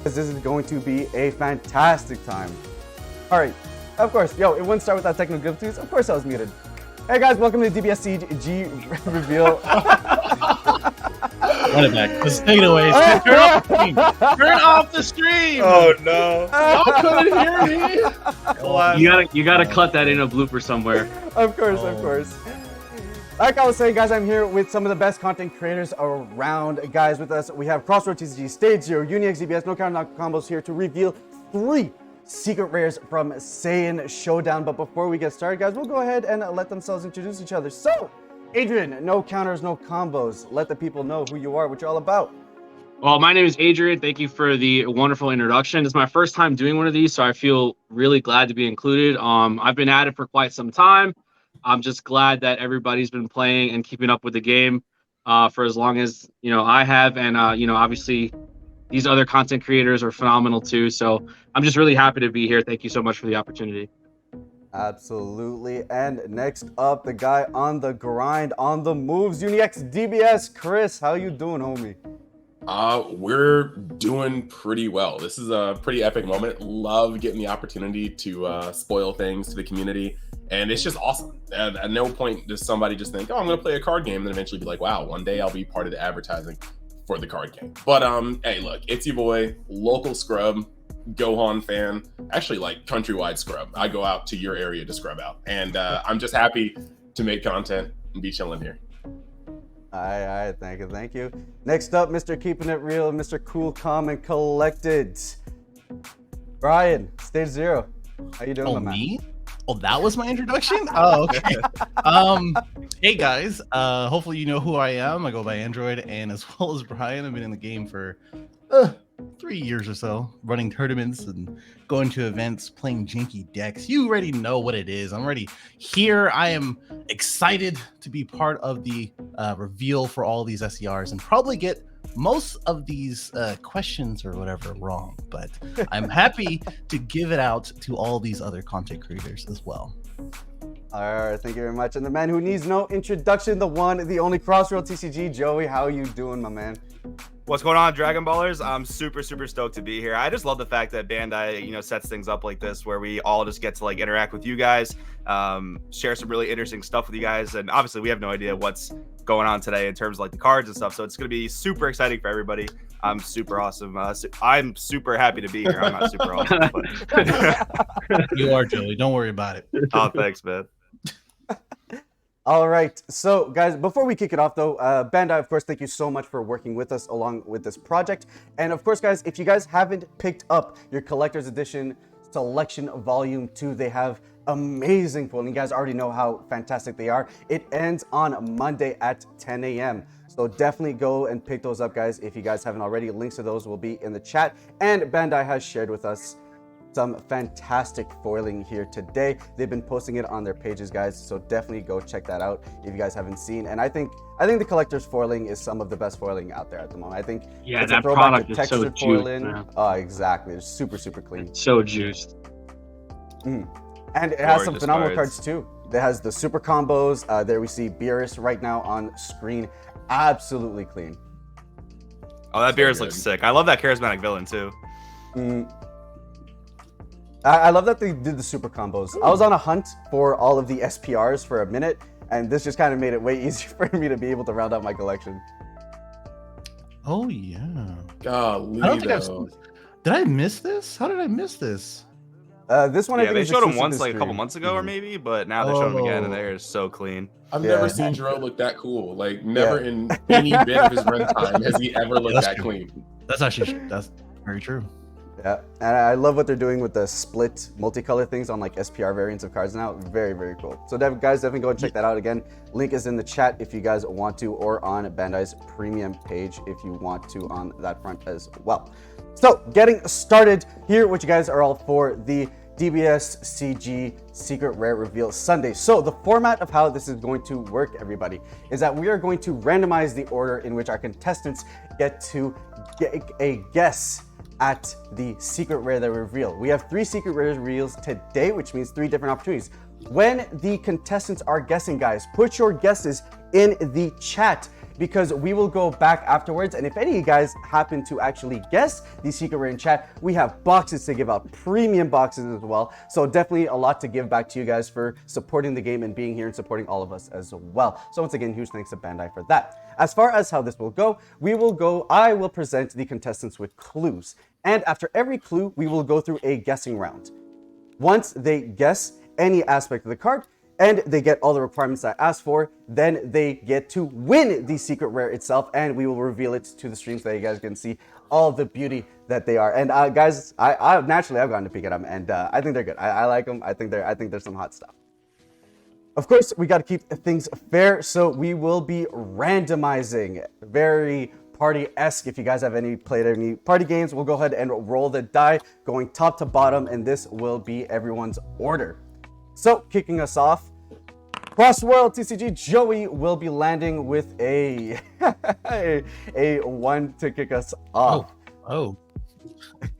because this is going to be a fantastic time. All right, of course, it wouldn't start without technical difficulties. Of course I was muted. Hey guys, welcome to the DBSCG reveal. Run it back. Just take it away. Turn off the stream. Turn off the stream. Oh no! Y'all couldn't hear me. You gotta cut that in a blooper somewhere. Of course. Like I was saying, guys, I'm here with some of the best content creators around. Guys, with us, we have Crossroad TCG, Stage Zero, Unix, ZBS, No Counter Combos here to reveal 3 secret rares from Saiyan Showdown. But before we get started, guys, we'll go ahead and let themselves introduce each other. So, Adrian, no counters, no combos. Let the people know who you are, what you're all about. Well, my name is Adrian. Thank you for the wonderful introduction. It's my first time doing one of these, so I feel really glad to be included. I've been at it for quite some time. I'm just glad that everybody's been playing and keeping up with the game for as long as I have, and obviously these other content creators are phenomenal too. So I'm just really happy to be here. Thank you so much for the opportunity. Absolutely. And next up, the guy on the grind, on the moves, Unix DBS, Chris. How you doing, homie? We're doing pretty well. This is a pretty epic moment. Love getting the opportunity to spoil things to the community. And it's just awesome. At no point does somebody just think, oh, I'm going to play a card game, and then eventually be like, wow, one day I'll be part of the advertising for the card game. But hey, look, it's your boy, local scrub, Gohan fan, actually like countrywide scrub. I go out to your area to scrub out. And I'm just happy to make content and be chilling here. All right, thank you. Next up, Mr. Keeping It Real, Mr. Cool, Calm, and Collected. Brian, Stage Zero. How you doing, my man? Me? Oh, that was my introduction? Oh, okay. Hey guys, hopefully you know who I am. I go by Android, and as well as Brian, I've been in the game for 3 years or so, running tournaments and going to events, playing janky decks. You already know what it is. I'm already here. I am excited to be part of the reveal for all these SERs and probably get most of these questions or whatever wrong, but I'm happy to give it out to all these other content creators as well. All right, thank you very much. And the man who needs no introduction, the one, the only Crossroad TCG, Joey. How you doing, my man? What's going on, Dragon Ballers? I'm super stoked to be here. I just love the fact that Bandai, sets things up like this where we all just get to interact with you guys, share some really interesting stuff with you guys, and obviously we have no idea what's going on today in terms of the cards and stuff. So it's going to be super exciting for everybody. I'm super awesome. I'm super happy to be here. I'm not super awesome, but You are, Joey. Don't worry about it. Oh, thanks, man. All right, so guys, before we kick it off though, Bandai, of course, thank you so much for working with us along with this project. And of course, guys, if you guys haven't picked up your collector's edition selection volume 2, they have amazing foiling. You guys already know how fantastic they are. It ends on Monday at 10 a.m. So definitely go and pick those up, guys. If you guys haven't already, links to those will be in the chat. And Bandai has shared with us some fantastic foiling here today. They've been posting it on their pages, guys, so definitely go check that out if you guys haven't seen. And I think the collector's foiling is some of the best foiling out there at the moment. I think Yeah, it's that a throwback product to is so textured juiced, foiling. man. Oh, exactly. It's super clean. It's so juiced. And it has some Gorgeous phenomenal cards. cards too. It has the super combos. There we see Beerus right now on screen. Absolutely clean. Oh, that Beerus good. looks sick. I love that charismatic villain too. I love that they did the super combos. I was on a hunt for all of the SPRs for a minute, and this just kind of made it way easier for me to be able to round out my collection. Oh yeah. Golly, I don't think I've though. seen. Did I miss this? How did I miss this? This one, I Yeah, think they was showed him exclusive once to a couple stream. months ago or maybe, but now they're showing him again, and Oh. they're so clean. I've Yeah. never seen Jero look that cool. Never in any bit of his runtime has he ever looked That's that true. clean. That's very true. Yeah, and I love what they're doing with the split multicolor things on SPR variants of cards now. Very cool. So guys, definitely go and check that out. Again, link is in the chat if you guys want to, or on Bandai's premium page if you want to on that front as well. So getting started here, what you guys are all for, the DBS CG Secret Rare Reveal Sunday. So the format of how this is going to work, everybody, is that we are going to randomize the order in which our contestants get to get a guess at the secret rare that we reveal. We have 3 secret rare reveals today, which means 3 different opportunities. When the contestants are guessing, guys, put your guesses in the chat. because we will go back afterwards. And if any of you guys happen to actually guess the secret rare in chat, we have boxes to give out, premium boxes as well. So definitely a lot to give back to you guys for supporting the game and being here and supporting all of us as well. So once again, huge thanks to Bandai for that. As far as how this will go, I will present the contestants with clues. And after every clue, we will go through a guessing round. Once they guess any aspect of the card, and they get all the requirements I asked for, then they get to win the secret rare itself, and we will reveal it to the stream so that you guys can see all the beauty that they are. And guys, I've gotten to peek at them, and I think they're good. I like them. I think there's some hot stuff. Of course, we got to keep things fair, so we will be randomizing. Very party-esque. If you guys have played any party games, we'll go ahead and roll the die, going top to bottom, and this will be everyone's order. So, kicking us off, Cross World TCG Joey will be landing with a a 1 to kick us off. Oh.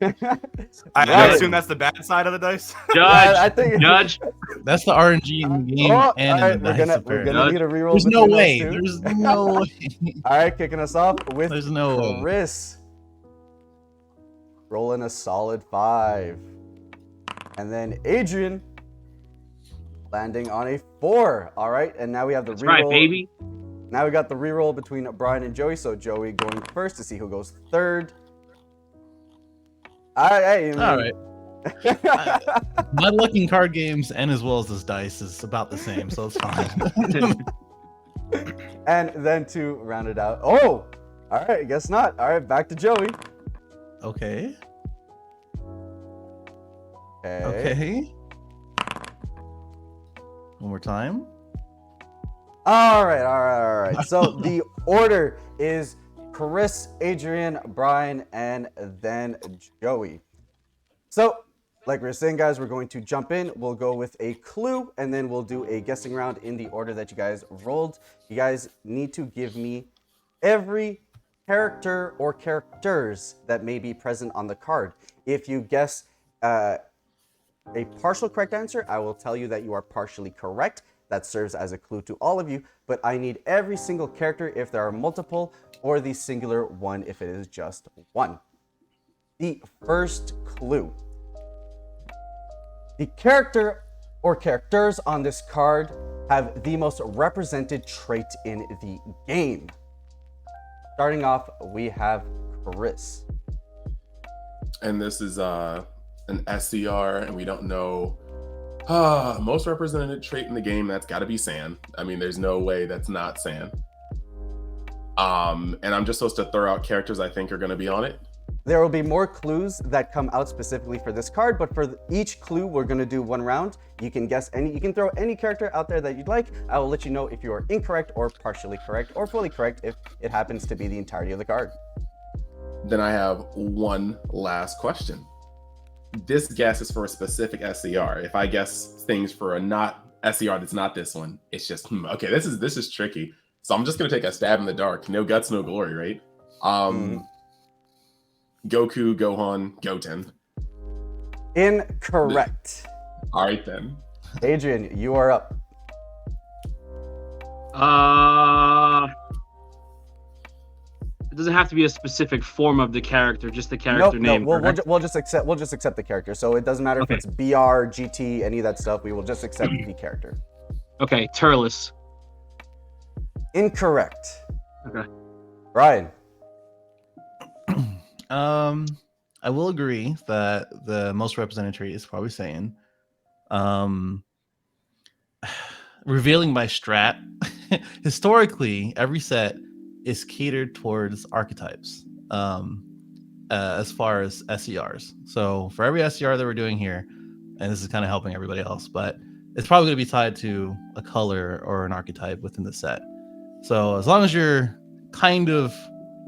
I assume that's the bad side of the dice. Judge, I think Judge. That's the RNG in the game and in the dice. we're gonna need a reroll. There's no between way. those two. There's no way. All right, kicking us off with There's no way. Chris. Rolling a solid 5. And then Adrian landing on a 4. All right, and now we have the That's reroll. right, baby. Now we got the reroll between Brian and Joey. So Joey going first to see who goes third. All right. All right. My luck in card games and as well as this dice is about the same, so it's fine. And then to round it out. Oh, all right. Guess not. All right, back to Joey. Okay. Okay. Okay. One more time. All right. So the order is Chris, Adrian, Brian, and then Joey. So, like we were saying, guys, we're going to jump in. We'll go with a clue, and then we'll do a guessing round in the order that you guys rolled. You guys need to give me every character or characters that may be present on the card. If you guess a partial correct answer, I will tell you that you are partially correct. That serves as a clue to all of you, but I need every single character if there are multiple, or the singular one if it is just one. The first clue. The character or characters on this card have the most represented trait in the game. Starting off, we have Chris. And this is an SCR, and we don't know most represented trait in the game. That's got to be Sand. I mean, there's no way that's not Sand. And I'm just supposed to throw out characters I think are going to be on it. There will be more clues that come out specifically for this card, but for each clue, we're going to do one round. You can guess you can throw any character out there that you'd like. I will let you know if you are incorrect or partially correct or fully correct if it happens to be the entirety of the card. Then I have one last question. This guess is for a specific SCR. If I guess things for a not SCR that's not this one, it's just okay. This is tricky. So I'm just gonna take a stab in the dark. No guts, no glory, right? Goku, Gohan, Goten. Incorrect. All right then. Adrian, you are up. It doesn't have to be a specific form of the character, just the character name. We'll just accept the character. So it doesn't matter if it's BR, GT, any of that stuff. We will just accept the character. Okay, Turles. Incorrect. Okay. Brian. I will agree that the most represented trait is probably Saiyan. Revealing my strat. Historically, every set is catered towards archetypes as far as SCRs. So for every SCR that we're doing here, and this is kind of helping everybody else, but it's probably going to be tied to a color or an archetype within the set. So as long as you're kind of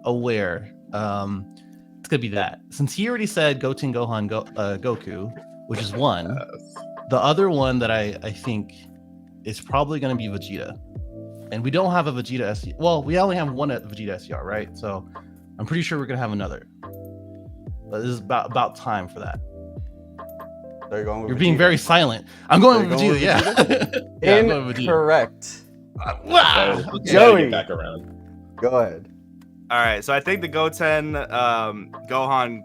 aware, it's going to be that. Since he already said Goten, Gohan, Goku, which is one, the other one that I think is probably going to be Vegeta. And we don't have a Vegeta SCR. Well, we only have one at Vegeta SCR, right? So I'm pretty sure we're going to have another. But this is about time for that. So you're going with You're Vegeta. being very silent. I'm going with Vegeta, yeah. Yeah, I'm going with Vegeta. Incorrect. Wow. So, Joey. get back around. Go ahead. All right, so I think the Goten, Gohan,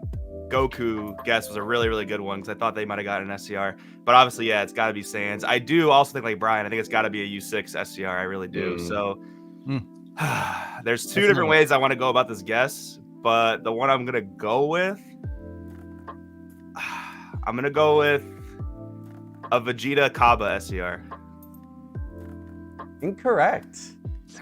Goku guess was a really, really good one because I thought they might have gotten an SCR. But obviously, yeah, it's got to be Saiyans. I do also think, like Brian, I think it's got to be a U6 SCR. I really do. So there's two different ways I want to go about this guess, but the one I'm gonna go with, I'm gonna go with a Vegeta Kaba SCR. Incorrect.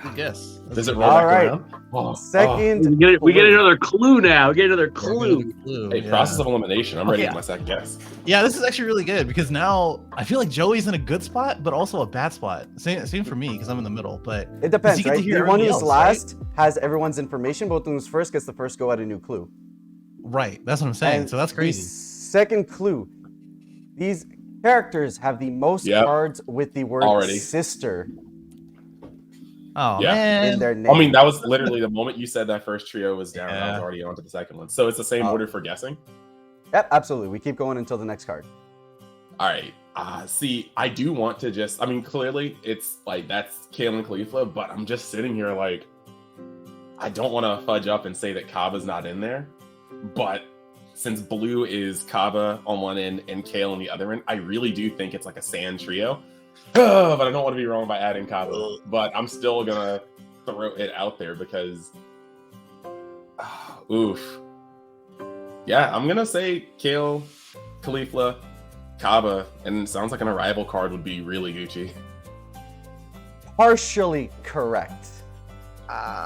Good guess. Does it roll All back right. around? Oh, Second. We get another clue now. We get another clue. Hey, process of elimination. I'm ready for my second guess. Yeah, this is actually really good because now I feel like Joey's in a good spot, but also a bad spot. Same for me because I'm in the middle. But It depends, you get to right? hear The one everybody who's else, last has everyone's information, but the one who's first gets the first go at a new clue. Right. That's what I'm saying. And So that's the crazy. second clue. These characters have the most cards with the word sister Oh man. in their name. I mean, that was literally the moment you said that first trio was down. I was already on to the second one. So it's the same order for guessing? Yep, absolutely. We keep going until the next card. All right. See, I do want to just, I mean, clearly it's like that's Kale and Khalifa, but I'm just sitting here like, I don't want to fudge up and say that Kaba's not in there. But since Blue is Kaba on one end and Kale on the other end, I really do think it's like a sand trio. But I don't want to be wrong by adding Kaba. But I'm still going to throw it out there because, oof. Yeah, I'm going to say Kale, Khalifa, Kaba, and it sounds like an arrival card would be really Gucci. Partially correct.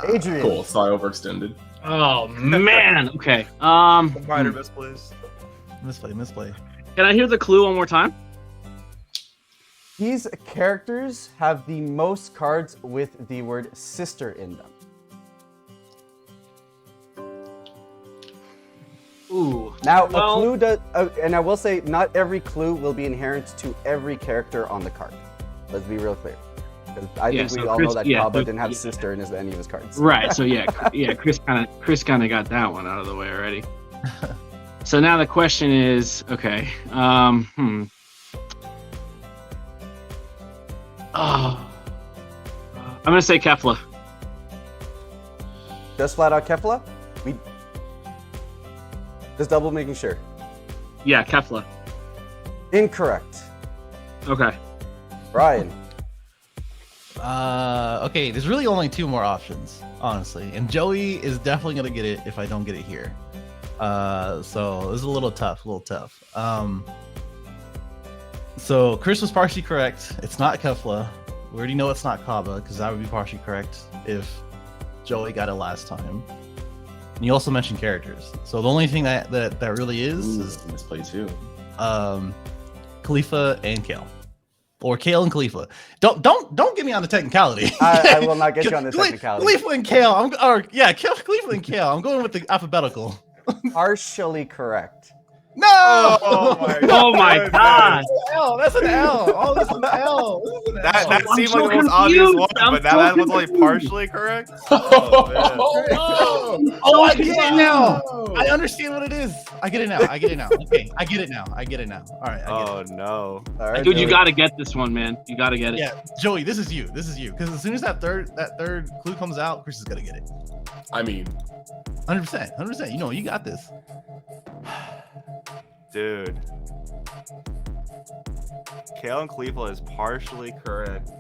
Adrian. Cool, so I overextended. Oh man. Okay. Minor misplays. Misplay. Can I hear the clue one more time? These characters have the most cards with the word sister in them. Ooh. Now, a clue does, and I will say, not every clue will be inherent to every character on the card. Let's be real clear. Because I think we all know that Kaba didn't have sister in any of his cards. Right. So Chris kind of got that one out of the way already. So now the question is, okay. Oh, I'm gonna say Kefla. Just flat out Kefla? Just double making sure. Yeah, Kefla. Incorrect. Okay. Brian. Okay, there's really only two more options, honestly. And Joey is definitely gonna get it if I don't get it here. So this is a little tough. So Chris was partially correct. It's not Kefla. We already know it's not Kaba because that would be partially correct if Joey got it last time. And you also mentioned characters. So the only thing that really is misplay too. Khalifa and Kale. Or Kale and Khalifa. Don't get me on the technicality. I will not get you on the technicality. Khalifa and Kale. Khalifa and Kale. I'm going with the alphabetical. Partially correct. No! Oh my God! That's an L. Oh, this is an L. That seemed like the most obvious one, but now that was only partially correct. Oh, I get it now. I understand what it is. I get it now. Okay, I get it now. All right. Oh no! All right, Dude, you gotta get this one, man. You gotta get it. Yeah, Joey, this is you. Because as soon as that third clue comes out, Chris is gonna get it. I mean, 100%. You know, you got this. Dude. Kale and Khalifa is partially correct.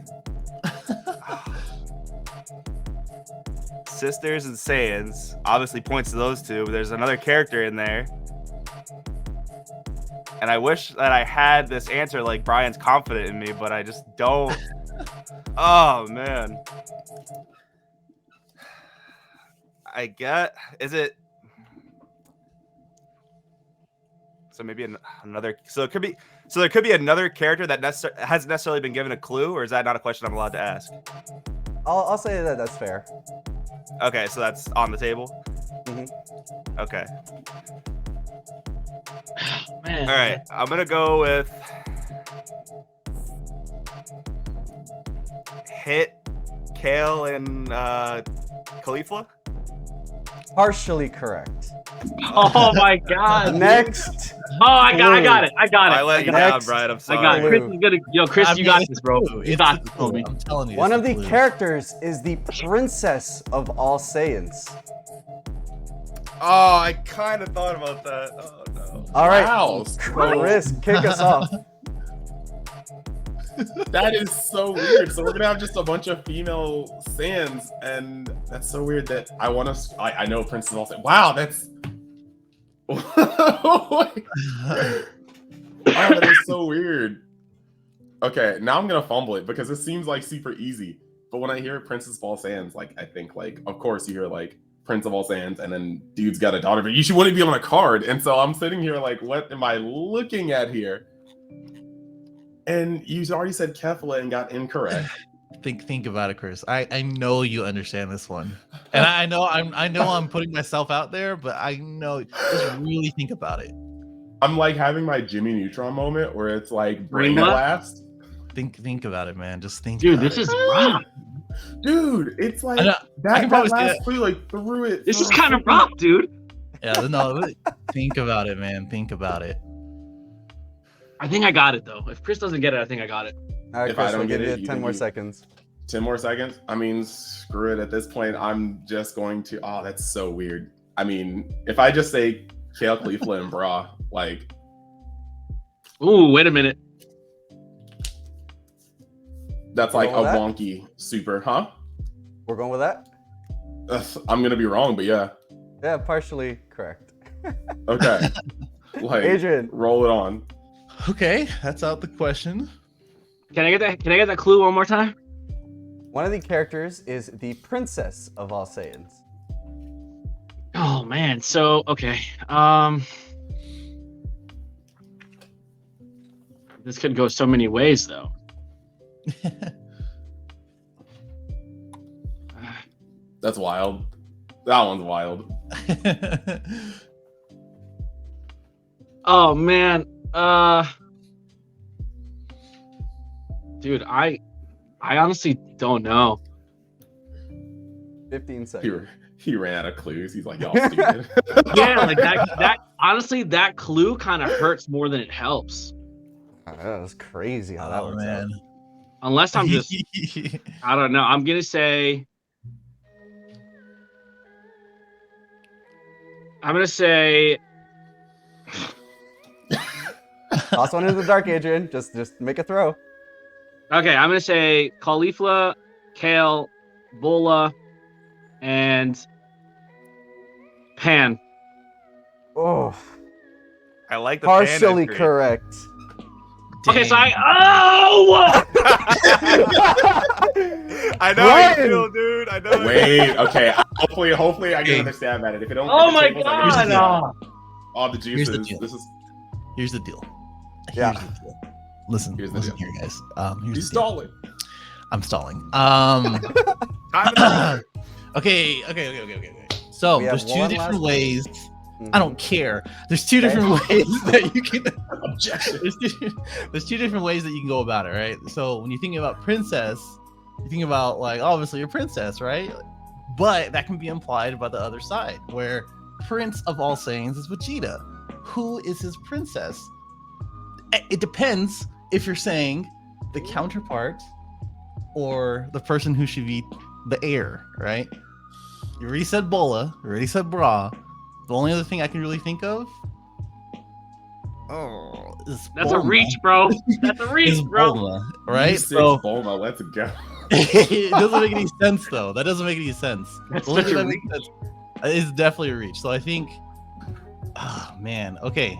Sisters and Saiyans obviously points to those two, but there's another character in there. And I wish that I had this answer like Brian's confident in me, but I just don't. Oh, man. Is it? So maybe another. So there could be another character that hasn't necessarily been given a clue, or is that not a question I'm allowed to ask? I'll say that that's fair. Okay, so that's on the table. Mm-hmm. Okay. Man. All right, I'm gonna go with Hit, Kale, and Khalifa. Partially correct. Oh my god. Next. Oh, I got it. I let you down, Next. Brian. I'm I sorry. got it. Chris is gonna. Yo, Chris, I you mean, got it's this, bro. clue. You It's got the this, clue. homie. I'm telling you. One it's of the clue. characters is the princess of all Saiyans. Oh, I kind of thought about that. Oh no. All right, Wow. Chris, kick us off. That is so weird. So we're gonna have just a bunch of female Saiyans, and that's so weird that I want to. I know Princess also. Wow, that's. Oh, that is so weird. Okay, now I'm gonna fumble it because it seems like super easy. But when I hear Princess of all Saiyans, like I think like, of course you hear like Prince of all Saiyans, and then dude's got a daughter, but you wouldn't be on a card. And so I'm sitting here like, what am I looking at here? And you already said Kefla and got incorrect. Think about it, Chris. I know you understand this one, and I know I'm putting myself out there, but I know, just really think about it. I'm like having my Jimmy Neutron moment where it's like brain What? blast. Think about it, man. Just think. Dude, about this it. is rough. Dude, it's like I know, I can probably that say last that. clue like threw it. This is for- kind of rough, dude. Yeah, no. Think about it, man. Think about it. I think I got it though. If Chris doesn't get it, I think I got it. All right, If I Chris, don't we'll give get it, you you 10 think more you- seconds. 10 more seconds. I mean, screw it. At this point, I'm just going to. Oh, that's so weird. I mean, if I just say Kale, Khalifa, and Bra, like Ooh, wait a minute. that's like a Roll that? wonky super, huh? We're going with that? Ugh, I'm gonna be wrong, but yeah. Yeah, partially correct. Okay. Like Adrian. roll it on. Okay, that's out the question. Can I get that? Can I get that clue one more time? One of the characters is the princess of all Saiyans. Oh man. So okay. This could go so many ways though. That's wild. That one's wild. Oh man. Dude, I honestly don't know. 15 seconds. He ran out of clues. He's like, y'all stupid. Yeah, like that honestly, that clue kind of hurts more than it helps. That was crazy how that Oh works man. Unless I'm just I don't know. I'm gonna say out. Toss one into the dark, Adrian. Just make a throw. okay, I'm gonna say cauliflower, kale, bola, and pan. Oh, I like the partially fan entry. correct. Okay, so Dang. I know how you Brian! feel, dude. I know. Wait, okay. Hopefully I can understand that. If it don't, Oh if it my tables, I can god! understand. All the Here's the juices. deal. This is Here's the deal. Yeah. Here's the deal. Listen, Here's the listen deal. here, guys. Here's you the deal. stole it. I'm stalling. Time to Okay. So We have there's two one different last- ways. Mhm. I don't care. There's two Okay. different ways that you can. Objection. There's two different ways that you can go about it, right? So when you think about princess, you think about like obviously a princess, right? But that can be implied by the other side, where Prince of all Saiyans is Vegeta. Who is his princess? It depends if you're saying the counterpart or the person who should be the heir, right? You already said Bola, you already said Bra. The only other thing I can really think of, is That's a Bulma. reach, bro. That's a Is reach, bro. Bulma, You right? six So Bulma, let's go. it doesn't make any sense, though. That doesn't make any sense. That's The only such thing a that makes sense is definitely a reach. So I think, oh man, okay,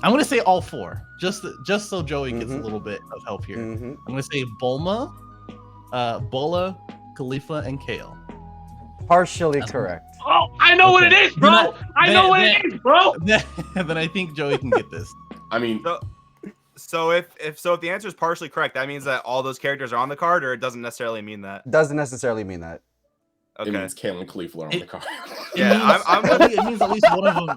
I'm gonna say all four, just so Joey gets a Mhm. little bit of help here. Mhm. I'm gonna say Bulma, Bola, Khalifa, and Kale. Partially That's- correct. Oh, I know what it Okay. is, bro. I know what it is, bro. Then I think Joey can get this. I mean, So if the answer is partially correct, that means that all those characters are on the card, or it doesn't necessarily mean that. Doesn't necessarily mean that. it Okay. means Kale and Khalifa are on the card. Yeah, It means at least one of them.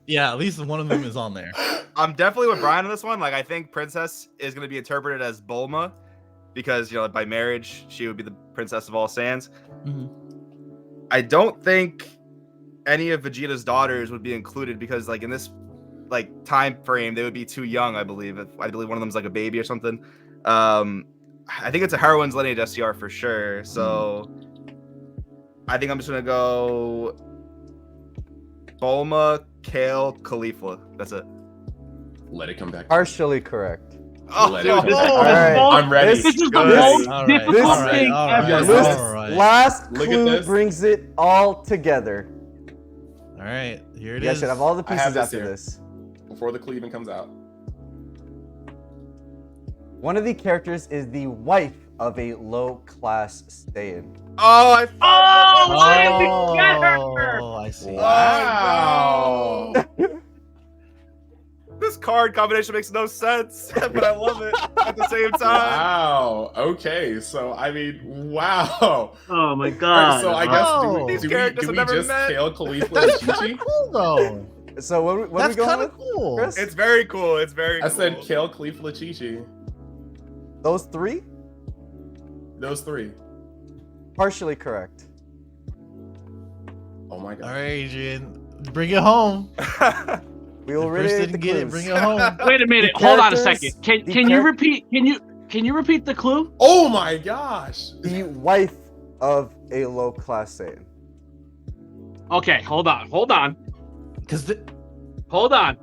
Yeah, at least one of them is on there. I'm definitely with Brian on this one. Like, I think princess is going to be interpreted as Bulma, because by marriage she would be the princess of all Saiyans. Mhm. I don't think any of Vegeta's daughters would be included because like in this like time frame they would be too young, I believe. I believe one of them's like a baby or something. I think it's a heroine's lineage SCR for sure. So I think I'm just gonna go Bulma, Kale, Caulifla. That's it. Let it come back. Partially correct. Let it come back. All right. I'm ready. This is the Good. most All right, difficult all right, thing all right, ever. This all right. last Look at clue this. brings it all together. All right, here it You guys is. should have all the I have pieces this after here. this. Before the clue even comes out. One of the characters is the wife of a low-class Saiyan. Oh, I Oh, why did we get her? Oh, I see. Wow. This card combination makes no sense, but I love it at the same time. Wow. Okay. So I mean, wow. Oh my All right, god. so I guess Oh. These do characters we have never just met. Kale, Caulifla, and That's kind Chi-Chi? of cool, though. So what are we That's going kind with? of cool. Chris? It's very cool. It's very I cool. said Kale, Caulifla, Chi-Chi. Those three? Those three. Partially correct. Oh my All god. right, Adrian, bring it home. We will The first reiterate didn't the get it, clues. bring it home. Wait a minute. The Hold on a characters- second. the Can you char- repeat? Can you repeat the clue? Oh my gosh. The wife of a low-class Saiyan. Okay, hold on. Because Hold on.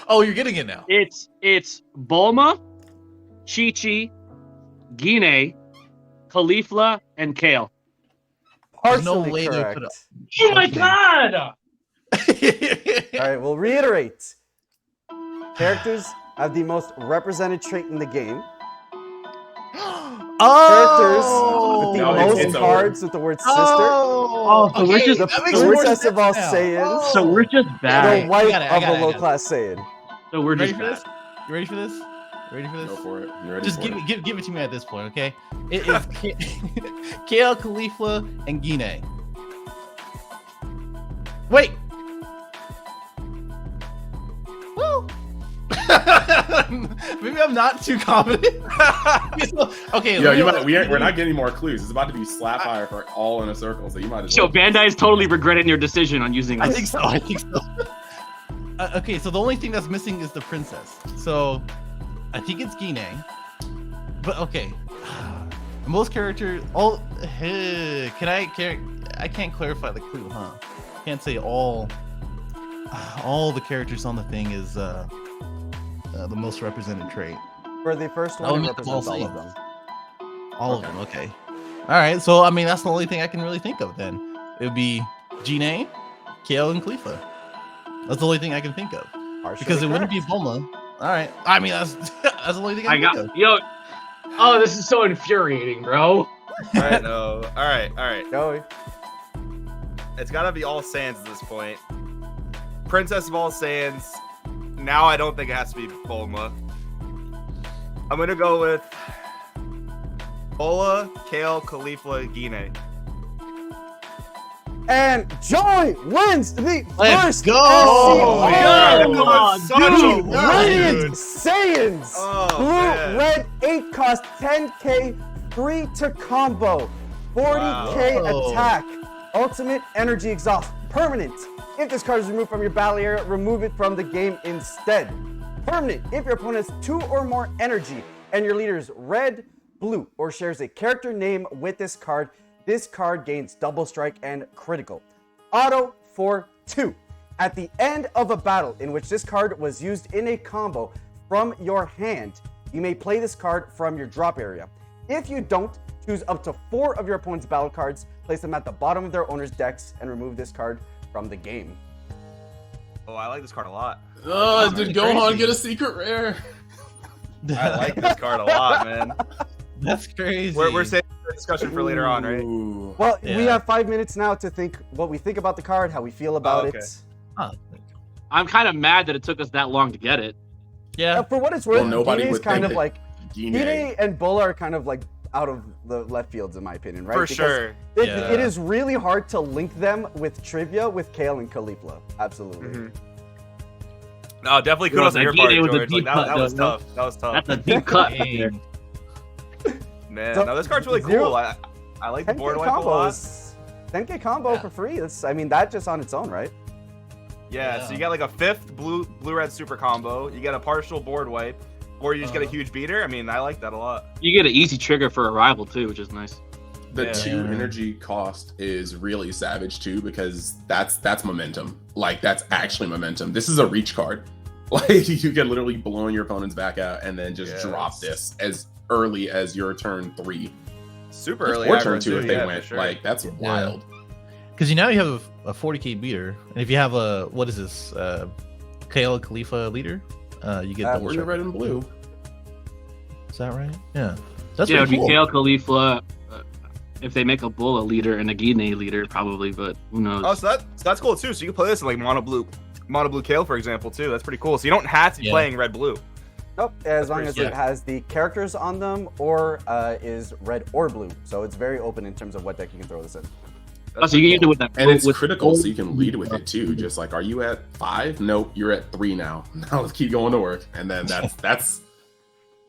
oh, you're getting it now. It's Bulma, Chi-Chi, Gine, Caulifla, and Kale. There's no Partially way they correct. put Oh my god! All right, we'll reiterate. Characters have the most represented trait in the game. Characters with the No, most it's over. cards with the word sister. Oh, so we're just- The that makes more princess of all sense now. Saiyans. So we're just The bad. wife got it, I of got a it, I got it. low-class Saiyan. So we're You ready just for bad. this? You ready for this? You ready for this? Go for it. You ready Just for give it to me at this point, okay? It is Kale, Caulifla, and Gine. Wait. Well, maybe I'm not too confident. Okay. Yeah, let me- we're not getting more clues. It's about to be slap fire for all in a circle, so you might as Yo, well. Bandai's totally regretting your decision on using I this. think so. I think so. Okay, so the only thing that's missing is the princess. So I think it's Gine. But okay, most characters. I can't clarify the clue, huh? Can't say all the characters on the thing is the most represented trait. For the first Oh, one, I it meant all represents all of Saiyans. them. All of them. Okay. All right. So I mean, that's the only thing I can really think of. Then it would be Gine, Kale, and Caulifla. That's the only thing I can think of Partially because it wouldn't be correct. Bulma. All right. I mean, that's the only thing I I can think got of. yo. Oh, this is so infuriating, bro. I know. All right. Joey. It's got to be all Saiyans at this point. Princess of all Saiyans. Now I don't think it has to be Bulma. I'm gonna go with Bola, Kale, Caulifla, Gine. And Joey wins the Let's first go! Oh, SCR. man, that God, was such a Dude, win, Radiant dude. Saiyans! Oh, Blue, man. red, 8 cost, 10k, free to combo, 40k Wow. attack, ultimate energy exhaust, permanent. If this card is removed from your battle area, remove it from the game instead. Permanent, if your opponent has 2 or more energy and your leader is red, blue, or shares a character name with this card gains double strike and critical. Auto for 2. At the end of a battle in which this card was used in a combo from your hand, you may play this card from your drop area. If you don't, choose up to 4 of your opponent's battle cards, place them at the bottom of their owner's decks, and remove this card from the game. Oh, I like this card a lot. Oh, That's did really Gohan crazy. get a secret rare? I like this card a lot, man. That's crazy. We're saving the discussion for later on, right? Ooh. Well, we Yeah. have 5 minutes now to think what we think about the card, how we feel about okay. it. I'm kind of mad that it took us that long to get it. Yeah. For what it's worth, Well, nobody Gine's would kind think of that like Gine. Gine and Bulla are kind of like out of the left fields in my opinion, right? For Because sure. It, Yeah. it is really hard to link them with trivia with Kale and Caulifla. Absolutely. Mhm. No, definitely Yo, kudos on that your part, Gine was a George. Like, deep that cut, was though, tough. That was tough. That's a deep cut. Dang. Man, So, no, this card's really zero- cool. I like the 10K board wipe a combo lot. is 10K combo for free. That's, I mean, that just on its own, right? Yeah, so you got like a 5th blue-red super combo. You get a partial board wipe, or you just get a huge beater. I mean, I like that a lot. You get an easy trigger for arrival too, which is nice. The Yeah. 2 energy cost is really savage too, because that's momentum. Like, that's actually momentum. This is a reach card. Like, you can literally blow your opponent's back out and then just drop this as early as your turn 3. Super early. Or aggro turn 2 if they yeah, went. for sure. Like, that's wild. Because now you have a 40k beater, and if you have a what is this, Kale Khalifa leader, you get double Blue, check. red, and blue. Is that right? Yeah. That's Yeah, it would pretty be cool. Kale Khalifa. If they make a Bull a leader and a Guinea leader, probably, but who knows? Oh, so that's cool too. So you can play this in like mono blue Kale, for example, too. That's pretty cool. So you don't have to be playing red blue. Nope, as long as pretty it has the characters on them or is red or blue. So it's very open in terms of what deck you can throw this in. So you can use it with that. And it's with critical, so you can lead with it too. Just like, are you at 5? Nope, you're at 3 now. Now let's keep going to work. And then that's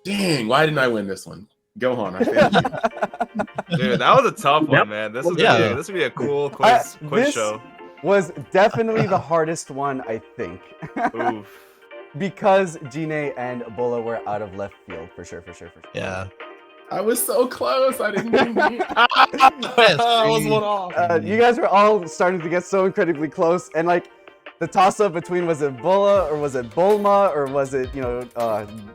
dang, why didn't I win this one? Go on, I failed you. Dude, that was a tough one, man. This is this would be a cool quiz this show. Was definitely the hardest one, I think. Oof. Because Gine and Bola were out of left field, for sure. Yeah. I was so close. I didn't mean to. I was one off. You guys were all starting to get so incredibly close, and like the toss-up between, was it Bola or was it Bulma or was it,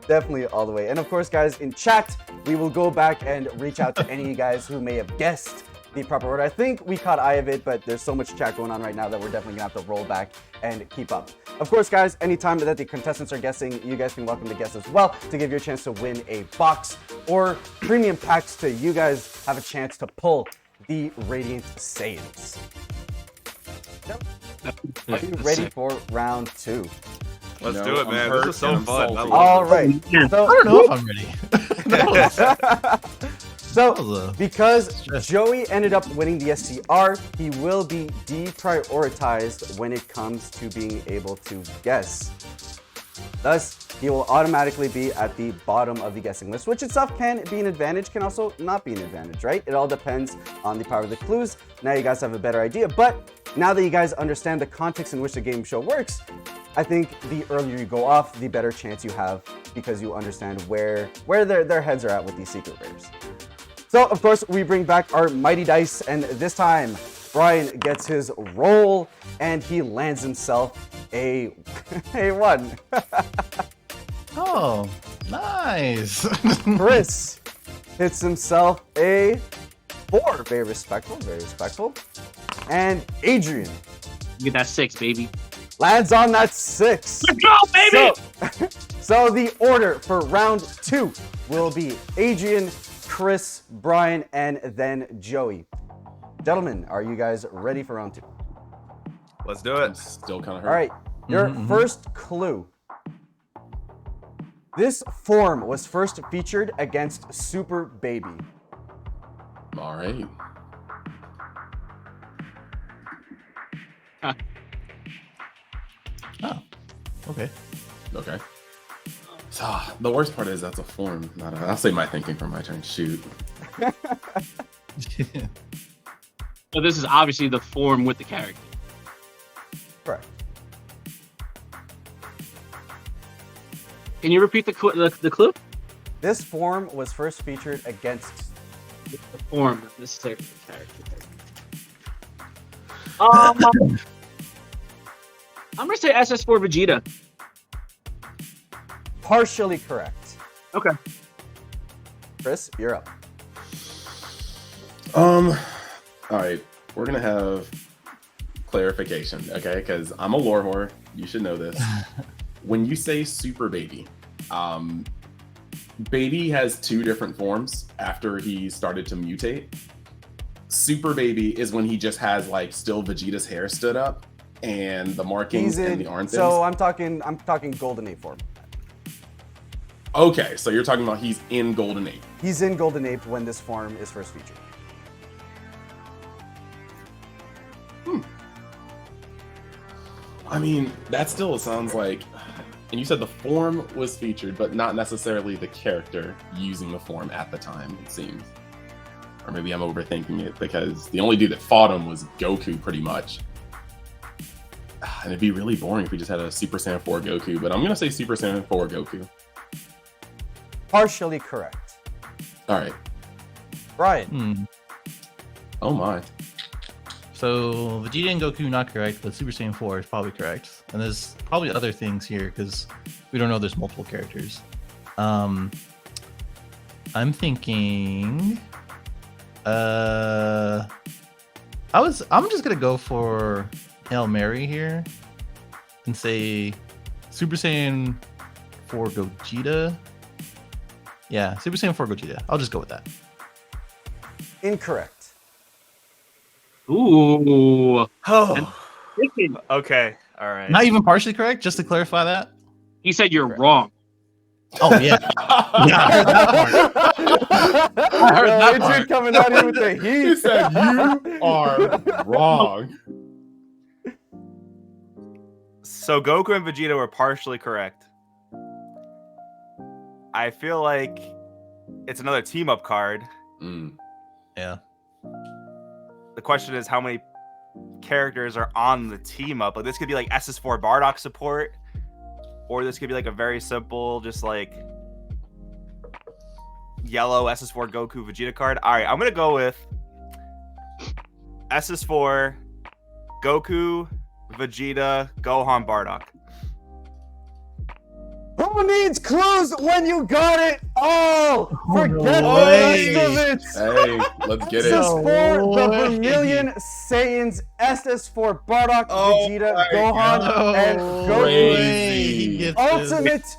definitely all the way. And of course, guys, in chat, we will go back and reach out to any of you guys who may have guessed the proper order. I think we caught eye of it, but there's so much chat going on right now that we're definitely gonna have to roll back and keep up. Of course, guys, anytime that the contestants are guessing, you guys can welcome to guess as well to give you a chance to win a box or premium packs to you guys have a chance to pull the Radiant Saiyans. Are you ready for round 2? Let's No, do it, I'm man. hurt This is so and I'm fun. I salty. love All this. right. I So, don't know if I'm ready. so was a because stretch. Joey ended up winning the SCR, he will be deprioritized when it comes to being able to guess. Thus, he will automatically be at the bottom of the guessing list, which itself can be an advantage, can also not be an advantage, right? It all depends on the power of the clues. Now you guys have a better idea, but now that you guys understand the context in which the game show works, I think the earlier you go off, the better chance you have because you understand where their heads are at with these secret rares. So, of course, we bring back our Mighty Dice, and this time, Brian gets his roll, and he lands himself a 1. Oh, nice. Chris hits himself a 4. Very respectful, very respectful. And Adrian You get that 6, baby. lands on that 6. Let's go, baby! So the order for round 2 will be Adrian, Chris, Brian, and then Joey. Gentlemen, are you guys ready for round 2? Let's do I'm it. still kind of hurt. All right, your first clue. This form was first featured against Super Baby. All right. Oh, okay. Okay. So, the worst part is that's a form. I'll say my thinking for my turn. Shoot. So this is obviously the form with the character. Correct. Can you repeat the clue? This form was first featured against. The form of this character. I'm gonna say SS4 Vegeta. Partially correct. Okay. Chris, you're up. All right. We're gonna have clarification, okay? Because I'm a lore whore. You should know this. When you say Super Baby, Baby has 2 different forms after he started to mutate. Super Baby is when he just has like still Vegeta's hair stood up and the markings and the arm things. So I'm talking Golden 8 form. Okay, so you're talking about he's in Golden 8. He's in Golden Ape when this form is first featured. I mean, that still sounds like, and you said the form was featured, but not necessarily the character using the form at the time, it seems. Or maybe I'm overthinking it because the only dude that fought him was Goku, pretty much. And it'd be really boring if we just had a Super Saiyan 4 Goku, but I'm gonna say Super Saiyan 4 Goku. Partially correct. All right. Brian. Oh my. So Vegeta and Goku not correct, but Super Saiyan 4 is probably correct. And there's probably other things here because we don't know there's multiple characters. I'm thinking I'm just gonna go for Hail Mary here and say Super Saiyan 4 Gogeta. Yeah, Super Saiyan 4 Gogeta. I'll just go with that. Incorrect. Ooh. Oh. Okay. All right. Not even partially correct, just to clarify that. He said you're wrong. Oh yeah. Yeah, I heard that part. I heard that Adrian part. coming out here with the heat. He said you are wrong. So Goku and Vegeta were partially correct. I feel like it's another team up card. Yeah. The question is how many characters are on the team up. Like this could be like SS4 Bardock support, or this could be like a very simple, just like yellow SS4 Goku Vegeta card. All right, I'm gonna go with SS4 Goku Vegeta Gohan Bardock. Who needs clues when you got it all? Forget no the way. rest of it. Hey, let's get it. SS4, the No way. Vermilion Saiyans, SS4 Bardock, Oh Vegeta, my Gohan, No and Crazy. Goku. He gets this. Ultimate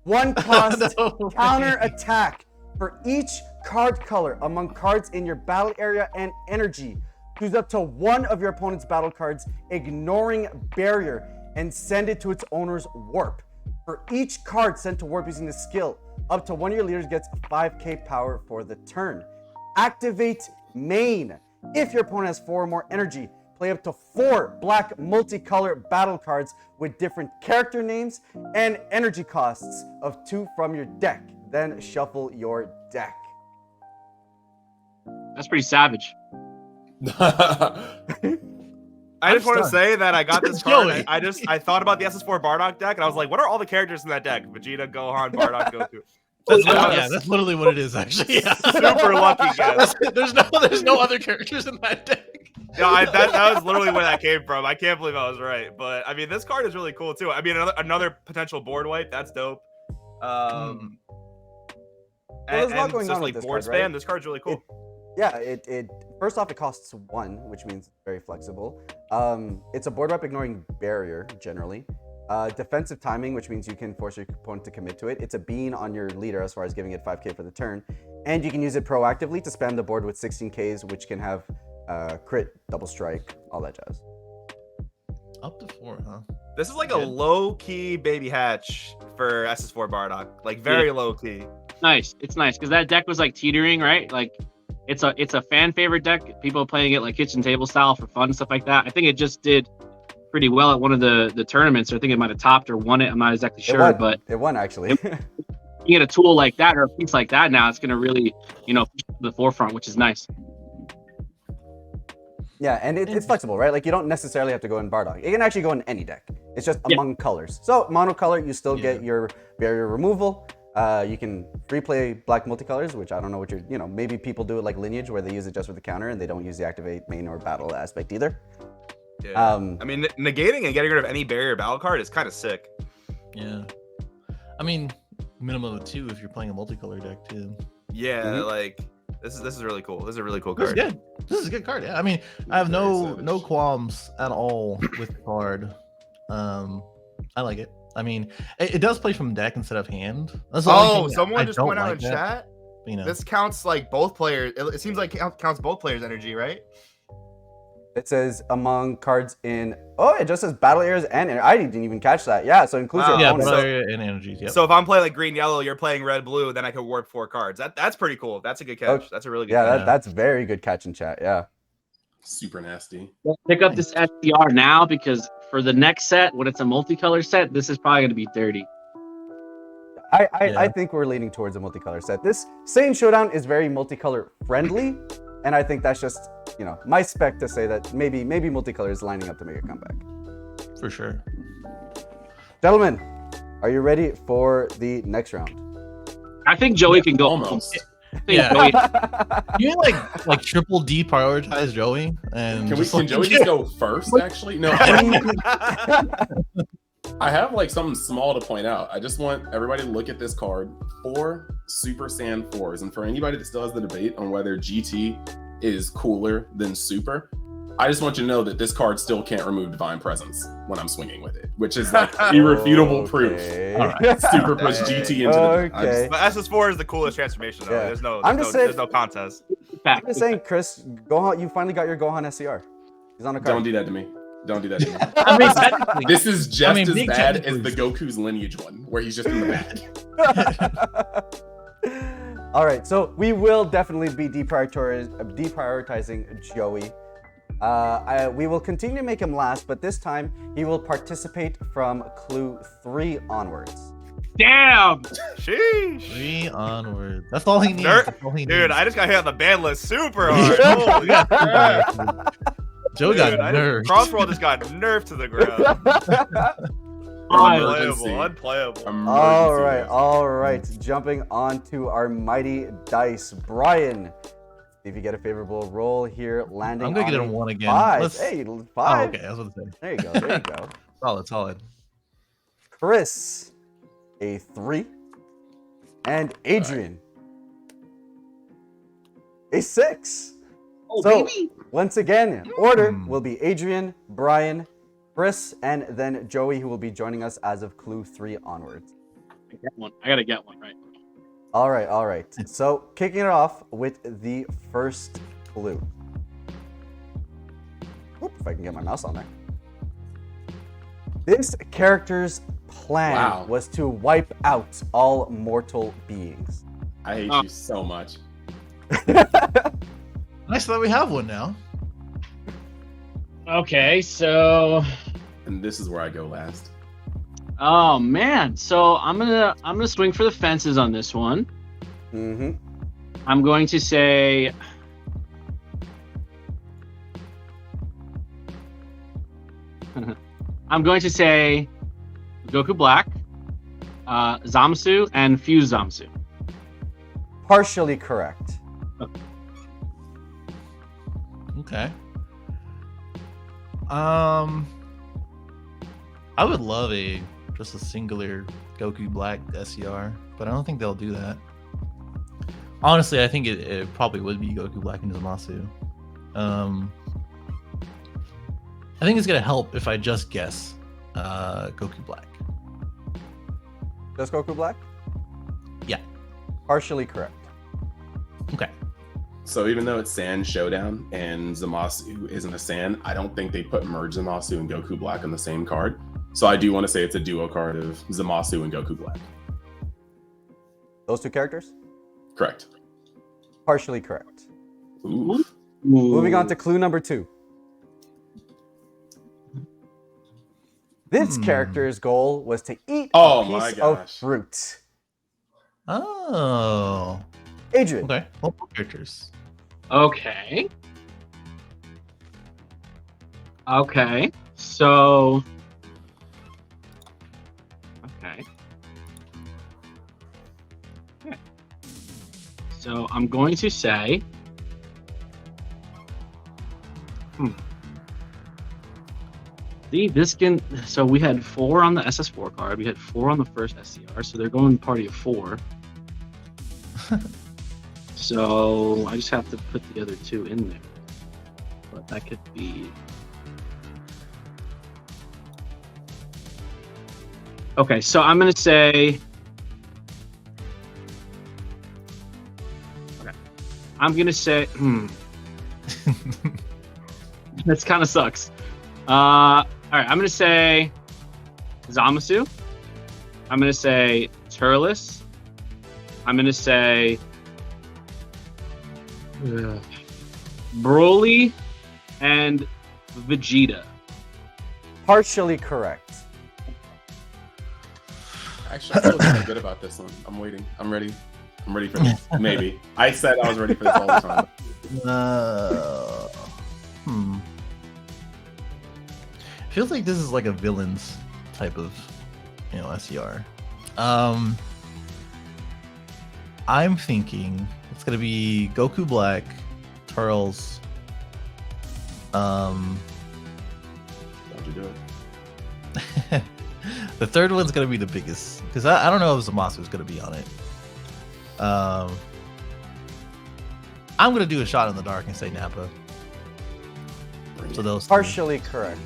one cost No way. counter attack for each card color among cards in your battle area and energy. Choose up to one of your opponent's battle cards, ignoring barrier, and send it to its owner's warp. For each card sent to warp using the skill, up to one of your leaders gets 5k power for the turn. Activate main. If your opponent has 4 or more energy, play up to 4 black multicolor battle cards with different character names and energy costs of 2 from your deck. Then shuffle your deck. That's pretty savage. I just want to stunned. say that I got this card. Joey. I thought about the SS4 Bardock deck, and I was like, what are all the characters in that deck? Vegeta, Gohan, Bardock, Goku. That's literally what it is, actually. Yeah. Super lucky guess. There's no other characters in that deck. No, that was literally where that came from. I can't believe I was right. But I mean, this card is really cool too. I mean, another potential board wipe. That's dope. Well, there's a lot going just on with like this board card, right? spam. This card's really cool. It first off, it costs 1, which means very flexible. It's a board wipe ignoring barrier generally. Defensive timing, which means you can force your opponent to commit to it. It's a bean on your leader as far as giving it 5k for the turn, and you can use it proactively to spam the board with 16ks, which can have crit, double strike, all that jazz. Up to 4, huh? This is like a Good. low key baby hatch for SS4 Bardock. Like very Yeah. low key. Nice. It's nice because that deck was like teetering, right? Like it's a fan favorite deck. People playing it like kitchen table style for fun, stuff like that. I think it just did pretty well at one of the tournaments. Or I think it might have topped or won it. I'm not exactly sure, but It won actually. you get a tool like that or a piece like that now, it's gonna really, push to the forefront, which is nice. Yeah, and it's flexible, right? Like you don't necessarily have to go in Bardock. It can actually go in any deck. It's just Yeah. among colors. So monocolor, you still Yeah. get your barrier removal. You can free play black multicolors, which I don't know what maybe people do it like Lineage where they use it just for the counter and they don't use the activate main or battle aspect either. Yeah. I mean, negating and getting rid of any barrier battle card is kind of sick. Yeah. I mean, minimum of 2 if you're playing a multicolor deck too. Yeah, Mhm. like this is really cool. This is a really cool This is card. good. This is a good card. Yeah. I mean, I have Very no savage. qualms at all with the card. I like it. I mean, it does play from deck instead of hand. That's the only Oh, thing someone I just don't pointed out like in that, chat. You know. This counts like both players. It seems like counts both players' energy, right? It says among cards in. Oh, it just says battle areas and I didn't even catch that. Yeah, so includes Wow. your yeah, opponent. battle area and energies. Yep. So if I'm playing like green yellow, you're playing red blue, then I could warp 4 cards. That's pretty cool. That's a good catch. Okay. That's a really good Yeah, catch. that's very good catch in chat. Yeah. Super nasty. Pick up this SDR now because for the next set, when it's a multicolor set, this is probably gonna be dirty. I Yeah. think we're leaning towards a multicolor set. This same showdown is very multicolor friendly. And I think that's just, my spec to say that maybe multicolor is lining up to make a comeback. For sure. Gentlemen, are you ready for the next round? I think Joey can go. Almost. I think Yeah. Joey, You like triple deprioritize Joey and Can Joey just go first? Actually, no. I have like something small to point out. I just want everybody to look at this card. 4 Super Saiyan 4s, and for anybody that still has the debate on whether GT is cooler than Super, I just want you to know that this card still can't remove Divine Presence when I'm swinging with it, which is like irrefutable proof. All right. Super puts GT into the. Okay. But SS4 is the coolest transformation, though. Yeah. There's no, I'm just saying- there's no contest. I'm just saying, Chris, Gohan, you finally got your Gohan SCR. He's on a card. Don't do that to me. Don't do that to me. I mean, technically, This is just as big bad as technically- the Goku's lineage one, where he's just in the bad. All right, so we will definitely be deprioritizing Joey. We will continue to make him last, but this time he will participate from clue 3 onwards. damn. Sheesh. 3 onward. That's all he needs. That's all he Dude, needs. I just got hit on the ban list super hard. Holy crap. Joe got Dude, nerfed. Crossroll just got nerfed to the ground. Emergency. Unplayable. Emergency. All right. Jumping on to our mighty dice. Brian, if you get a favorable roll here, landing I'm gonna on get a a 1 again. 5. Let's- Hey, Oh, 5. okay. I was about to say. There you go. There you go. Solid. Chris, a 3. And Adrian, a 6. Oh, So- baby. Once again, order will be Adrian, Brian, Chris, and then Joey, who will be joining us as of clue 3 onwards. I gotta get one, right? All right. So, kicking it off with the first clue. Oop, if I can get my mouse on there. This character's plan was to wipe out all mortal beings. I hate you so much. Nice that we have one now. Okay, so And this is where I go last. oh man, so I'm gonna swing for the fences on this one. Mm-hmm. I'm going to say Goku Black, Zamasu, and Fuse Zamasu. Partially correct. Okay. I would love just a singular Goku Black SCR, but I don't think they'll do that. Honestly, I think it probably would be Goku Black and Zamasu. I think it's gonna help if I just guess Goku Black. Just Goku Black? Yeah. Partially correct. Okay. So even though it's Saiyan Showdown and Zamasu isn't a Saiyan, I don't think they put Merge Zamasu and Goku Black on the same card. So I do want to say it's a duo card of Zamasu and Goku Black. Those 2 characters? Correct. Partially correct. Ooh. Moving on to clue number 2. This character's goal was to eat Oh a my piece of gosh. fruit. Oh. Adrian, Okay. Multiple characters. Okay. So. Okay. So I'm going to say. See, this can. So we had 4 on the SS4 card. We had 4 on the first SCR. So they're going party of 4. So I just have to put the other 2 in there. But that could be. Okay, so I'm gonna say. Okay, I'm gonna say. This kind of sucks. All right, I'm gonna say Zamasu. I'm gonna say Turles. I'm gonna say Broly and Vegeta. partially correct. Actually, I feel kind of good about this one. I'm waiting. I'm ready. I'm ready for this. Maybe. I said I was ready for this all the time. Hmm. Feels like this is like a villains type of, SER. I'm thinking it's gonna be Goku Black, Turles. Don't you do it? The third one's gonna be the biggest because I don't know if Zamasu's gonna be on it. I'm gonna do a shot in the dark and say Nappa. Bring So it. those two. Partially correct.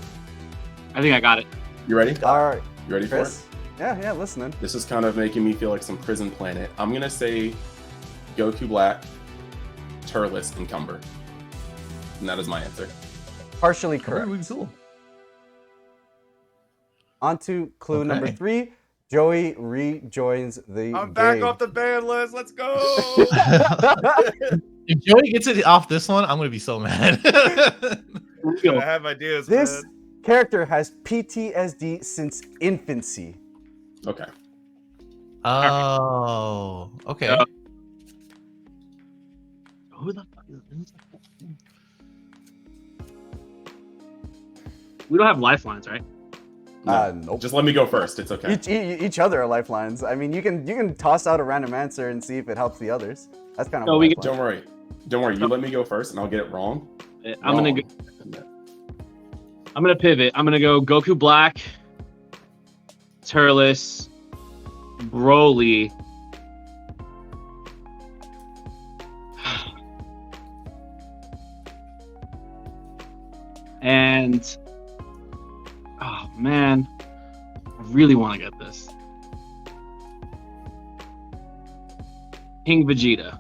I think I got it. You ready? All right, You ready for Chris. it? Yeah, listening. This is kind of making me feel like some prison planet. I'm gonna say Goku Black, Turles, and Cumber. And that is my answer. Partially Really, correct. really cool. On to clue number Okay. 3. Joey rejoins the I'm back game. off the ban list. Let's go. If Joey gets it off this one, I'm gonna be so mad. I have ideas, This man. character has PTSD since infancy. Okay. Oh, okay. Yeah. Who the fuck is this? We don't have lifelines, right? No, Nope. Just let me go first. It's okay. Each other are lifelines. I mean, you can toss out a random answer and see if it helps the others. That's kind of No, what we I can- thought. Don't worry. Don't worry. You let me go first, and I'll get it wrong. I'm gonna go, Wrong. I'm gonna pivot. I'm gonna go Goku Black, Turles, Broly. And oh man, I really want to get this. King Vegeta.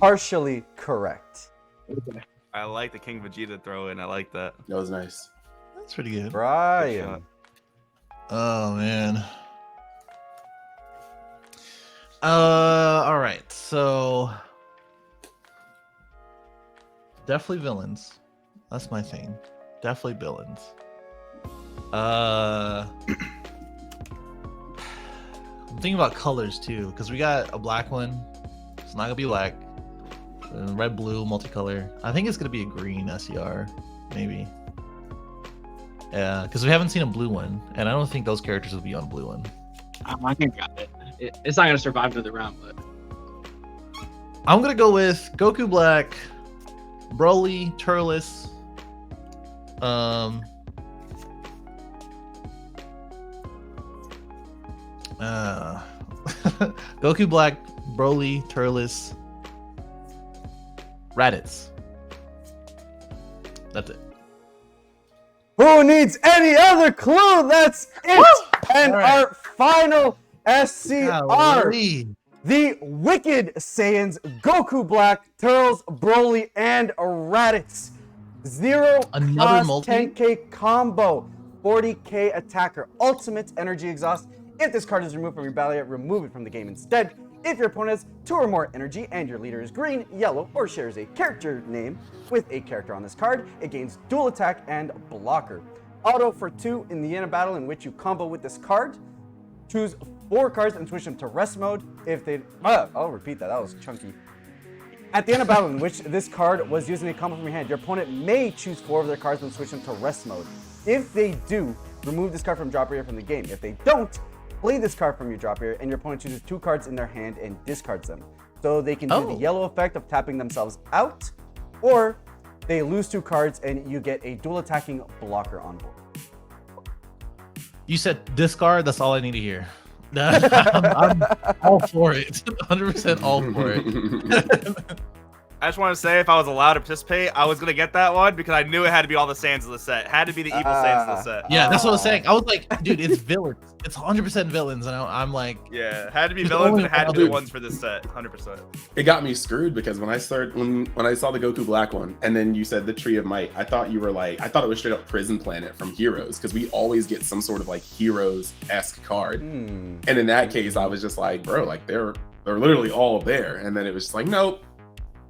Partially correct. I like the King Vegeta throw in. I like that. That was nice. That's pretty good. Brian. Oh man. All right. So definitely villains. That's my thing. Definitely villains. I'm thinking about colors too, because we got a black one. It's not gonna be black. Red, blue, multicolor. I think it's gonna be a green SER, maybe. Yeah, because we haven't seen a blue one, and I don't think those characters will be on a blue one. I think I got it. It's not gonna survive another round, but I'm gonna go with Goku Black, Broly, Turles, Goku Black, Broly, Turles, Raditz. That's it. Who needs any other clue? That's it. And All right. our final SCR. Golly. The Wicked Saiyans, Goku Black, Turles, Broly, and Raditz. 0 Another cost multi? 10k combo, 40k attacker, ultimate energy exhaust. If this card is removed from your battle, remove it from the game instead. If your opponent has 2 or more energy and your leader is green, yellow, or shares a character name with a character on this card, it gains dual attack and blocker. Auto for 2 in the end of battle in which you combo with this card. Choose 4 cards and switch them to rest mode. If they, I'll repeat that. That was chunky. At the end of battle in which this card was using a combo from your hand, your opponent may choose 4 of their cards and switch them to rest mode. If they do, remove this card from drop area from the game. If they don't, play this card from your drop area, and your opponent chooses 2 cards in their hand and discards them. So they can do the yellow effect of tapping themselves out, or they lose 2 cards and you get a dual attacking blocker on board. You said discard. That's all I need to hear. I'm all for it. 100% all for it. I just want to say, if I was allowed to participate, I was gonna get that one because I knew it had to be all the Saiyans of the set. It had to be the evil Saiyans of the set. Yeah, that's what I was saying. I was like, dude, it's villains. It's 100% villains, and I'm like, Yeah, it had to be There's villains only and it had to be one the ones for this set. 100%. It got me screwed because when I saw the Goku Black one, and then you said the Tree of Might, I thought you were like, I thought it was straight up Prison Planet from Heroes, because we always get some sort of like Heroes-esque card. And in that case, I was just like, bro, like they're literally all there. And then it was just like, nope,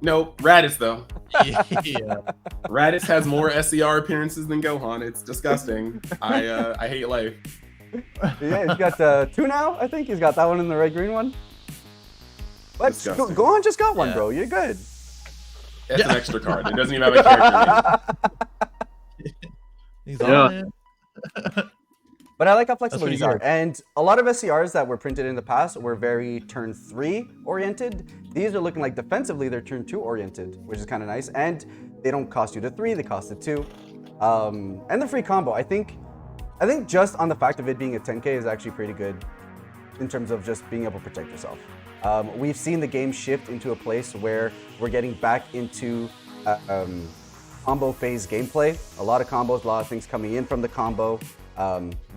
Raditz though. yeah. Raditz has more SCR appearances than Gohan. It's disgusting. I hate life. Yeah, he's got 2 now, I think. He's got that one and the red green one. What? Disgusting. Gohan just got one, Yeah. bro. You're good. It's an extra card. It doesn't even have a character name. He's Yeah. on it. But I like how flexible pretty these are. good. And a lot of SCRs that were printed in the past were very turn 3 oriented. These are looking like defensively they're turn 2 oriented, which is kind of nice. And they don't cost you the 3, they cost the 2. And the free combo, I think just on the fact of it being a 10K is actually pretty good in terms of just being able to protect yourself. We've seen the game shift into a place where we're getting back into combo phase gameplay. A lot of combos, a lot of things coming in from the combo.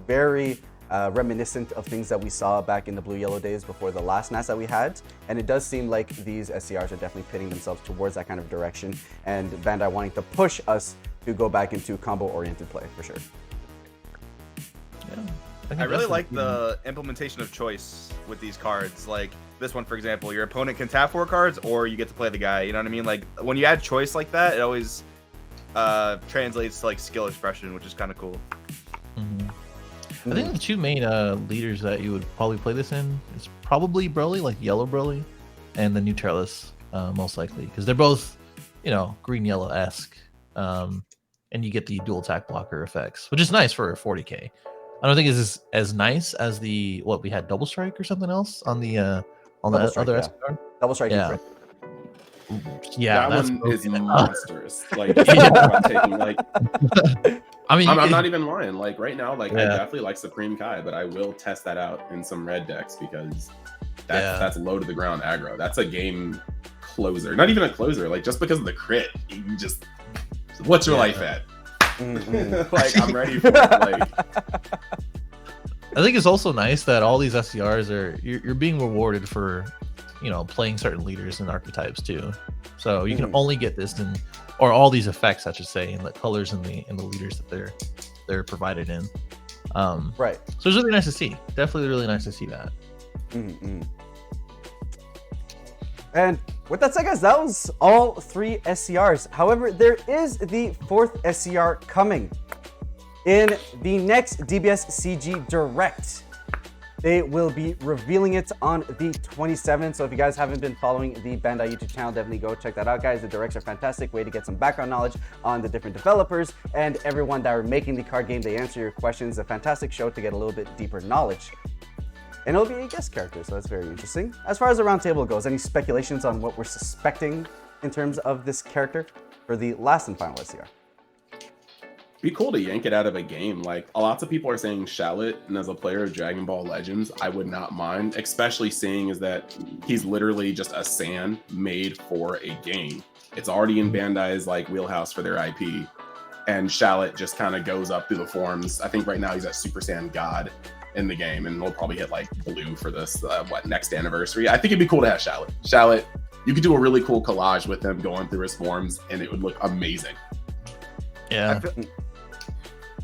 Very reminiscent of things that we saw back in the blue-yellow days before the last NAS that we had. And it does seem like these SCRs are definitely pitting themselves towards that kind of direction. And Bandai wanting to push us to go back into combo-oriented play, for sure. Yeah. I really like the implementation of choice with these cards. Like this one, for example, your opponent can tap 4 cards or you get to play the guy. You know what I mean? Like when you add choice like that, it always translates to like skill expression, which is kind of cool. I think the two main leaders that you would probably play this in is probably Broly, like yellow Broly, and the Neutralis, most likely, because they're both, green yellow esque, and you get the dual attack blocker effects, which is nice for 40k. I don't think it's as nice as what we had double strike or something else on the Double strike, other yeah. SR. Double strike. Yeah. Yeah, that that's one is broken. monstrous. Like, you talk about taking, like, I mean, I'm not even lying. Like right now, like I Yeah. definitely like Supreme Kai, but I will test that out in some red decks because that's low to the ground aggro. That's a game closer. Not even a closer. Like just because of the crit, you just what's your life at? Like I'm ready for it. Like I think it's also nice that all these SCRs you're being rewarded for, playing certain leaders and archetypes too. So you can only get this or all these effects, I should say, in the colors and the leaders that they're provided in. Right. So it's really nice to see. Definitely really nice to see that. And with that said, guys, that was all 3 SCRs. However, there is the 4th SCR coming in the next DBS CG Direct. They will be revealing it on the 27th. So if you guys haven't been following the Bandai YouTube channel, definitely go check that out, guys. The directs are fantastic. Way to get some background knowledge on the different developers and everyone that are making the card game. They answer your questions. A fantastic show to get a little bit deeper knowledge. And it'll be a guest character, so that's very interesting. As far as the roundtable goes, any speculations on what we're suspecting in terms of this character for the last and final SCR? be cool to yank it out of a game. Like, lots of people are saying Shallot, and as a player of Dragon Ball Legends, I would not mind, especially seeing is that he's literally just a Saiyan made for a game. It's already in Bandai's like wheelhouse for their IP, and Shallot just kind of goes up through the forms. I think right now he's at Super Saiyan God in the game, and we'll probably hit like blue for this next anniversary. I think it'd be cool to have Shallot. Shallot, you could do a really cool collage with him going through his forms, and it would look amazing. Yeah.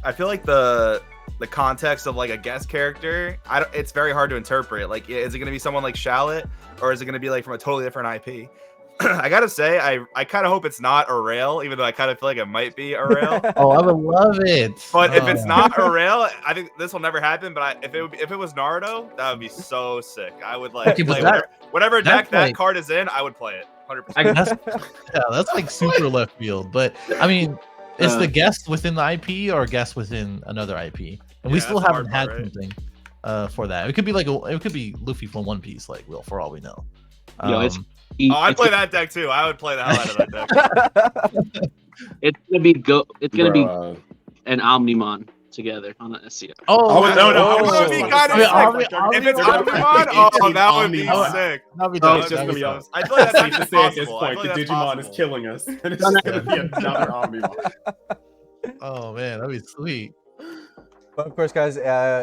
I feel like the context of like a guest character, it's very hard to interpret. Like, is it going to be someone like Shallot, or is it going to be like from a totally different IP? I gotta say, I kind of hope it's not a rail, even though I kind of feel like it might be a rail. Oh, I would love it. But if it's not a rail, I think this will never happen. But if it was Naruto, that would be so sick. I would like Okay, but play whatever deck that like- card is in. I would play it 100%. That's like super left field. But I mean, it's the guest within the IP or guest within another IP, and we Yeah, still that's the haven't hard had part, right? something for that. It could be like it could be Luffy from One Piece, like for all we know. Yo, it's Oh, I'd play that deck too. I would play the hell out of that deck. it's gonna be be Bro, an Omnimon together on the SCR. Oh, no, That Oh. would be kind of I mean, sick. If it's they're gonna Omnimon, make oh, that would be Omnimon. sick. that'd be Oh, dope. it's just gonna be That'd us. I feel like that's safe to actually say at this possible. I point, feel the like that's Digimon is possible. killing us, and it's just gonna be another Omnimon. Oh man, that'd be sweet. But of course, guys,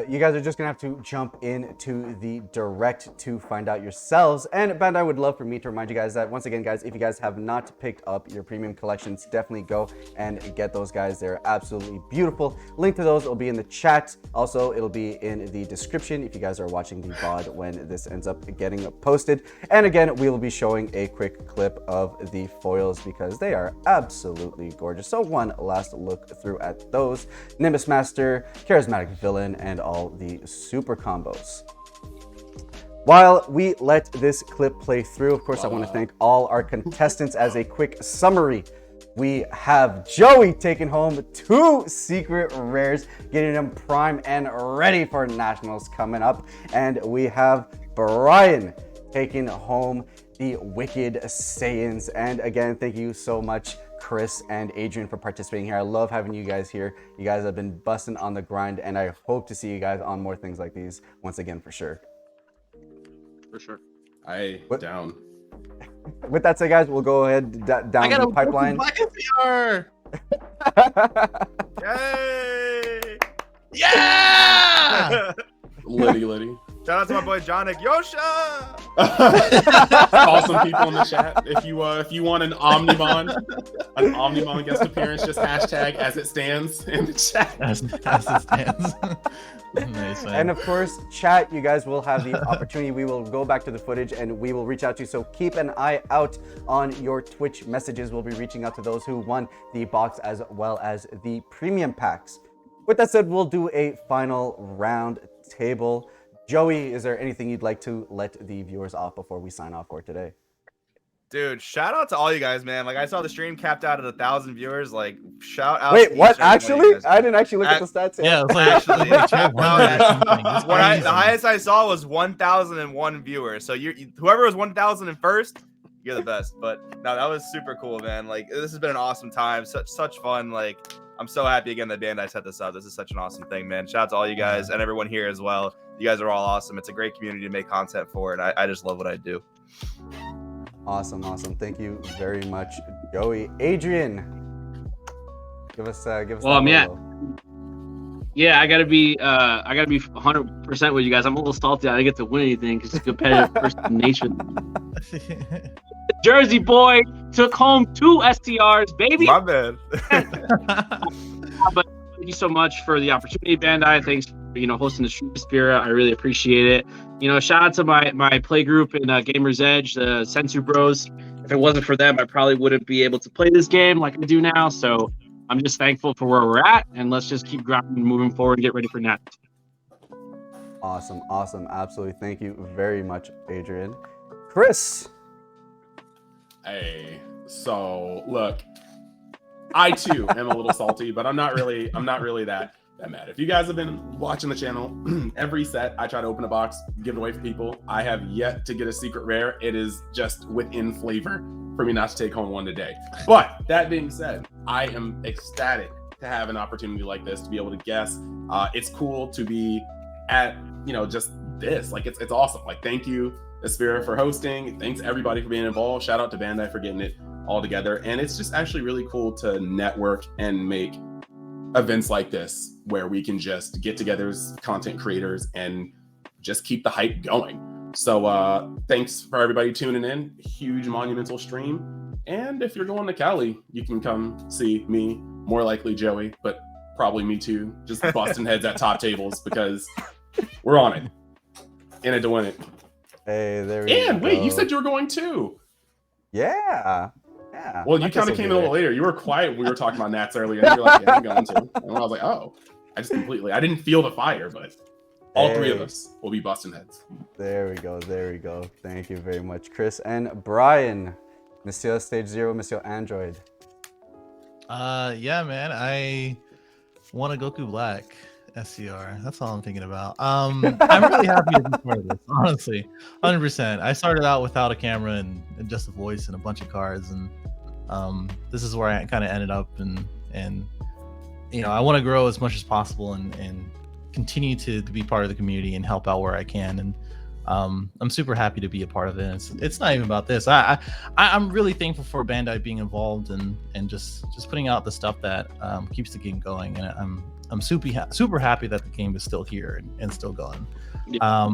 you guys are just gonna have to jump into the direct to find out yourselves. And Bandai would love for me to remind you guys that once again, guys, if you guys have not picked up your premium collections, definitely go and get those, guys. They're absolutely beautiful. Link to those will be in the chat. Also, it'll be in the description if you guys are watching the VOD when this ends up getting posted. And again, we will be showing a quick clip of the foils because they are absolutely gorgeous. So one last look through at those. Nimbus Master, Charismatic Villain, and all the super combos. While we let this clip play through, of course, I want to thank all our contestants. As a quick summary, we have Joey taking home 2 secret rares, getting them prime and ready for nationals coming up. And we have Brian taking home the Wicked Saiyans. And again, thank you so much, Chris and Adrian, for participating here. I love having you guys here. You guys have been busting on the grind, and I hope to see you guys on more things like these once again, for sure. For sure. Down. With that said, guys, we'll go ahead down the pipeline. Yay! Yeah! Liddy. Shout out to my boy Jonik Yosha. Awesome people in the chat. If you want an Omnimon guest appearance, just hashtag as it stands in the chat. As it stands. Nice, and of course, chat, you guys will have the opportunity. We will go back to the footage and we will reach out to you. So keep an eye out on your Twitch messages. We'll be reaching out to those who won the box as well as the premium packs. With that said, we'll do a final round table. Joey, is there anything you'd like to let the viewers off before we sign off for today? Dude, shout out to all you guys, man. Like, I saw the stream capped out at 1,000 viewers. Like, shout out. Wait, to what? each and every one of Actually? you guys. I didn't actually look at the stats yet. Yeah, it's like, Actually, the the highest I saw was 1,001 viewers. So whoever was 1,001st, you're the best. But no, that was super cool, man. Like, this has been an awesome time. Such fun. Like, I'm so happy again that Bandai set this up. This is such an awesome thing, man. Shout out to all you guys and everyone here as well. You guys are all awesome. It's a great community to make content for, and I just love what I do. Awesome. Thank you very much, Joey. Adrian, give us. Well, yeah, I gotta be 100% with you guys. I'm a little salty. I didn't get to win anything because it's competitive person nature. Jersey boy took home 2 STRs, baby. My bad. But thank you so much for the opportunity, Bandai. Thanks for hosting the stream spirit. I really appreciate it. Shout out to my play group in Gamers Edge, the Sensu Bros. If it wasn't for them, I probably wouldn't be able to play this game like I do now. So I'm just thankful for where we're at, and let's just keep grinding and moving forward and get ready for Nat. Awesome. Absolutely. Thank you very much, Adrian. Chris. Hey, so look, I too am a little salty, but I'm not really that mad. If you guys have been watching the channel, every set I try to open a box, give it away for people. I have yet to get a secret rare. It is just within flavor for me not to take home one today. But that being said, I am ecstatic to have an opportunity like this to be able to guess. It's cool to be at just this. Like it's awesome. Like thank you, Aspira, for hosting. Thanks everybody for being involved. Shout out to Bandai for getting it all together. And it's just actually really cool to network and make events like this where we can just get together as content creators and just keep the hype going. So thanks for everybody tuning in. Huge monumental stream. And if you're going to Cali, you can come see me, more likely Joey, but probably me too, just busting heads at top tables because we're on it. In it to win it. Hey, there we go. And wait, you said you were going too. Yeah. Well, you kind of came in a little later. You were quiet. We were talking about Nats earlier. And you were like, yeah, I'm going to. And I was like, oh, I didn't feel the fire, but all three of us will be busting heads. There we go. Thank you very much, Chris. And Brian, Monsieur Stage Zero, Monsieur Android. Yeah, man. I want a Goku Black SCR. That's all I'm thinking about. I'm really happy to be part of this, honestly. 100%. I started out without a camera and just a voice and a bunch of cards, and this is where I kind of ended up, and I want to grow as much as possible and continue to be part of the community and help out where I can. And I'm super happy to be a part of it. It's not even about this. I'm really thankful for Bandai being involved and just putting out the stuff that keeps the game going. And I'm super happy that the game is still here and still going. Yeah.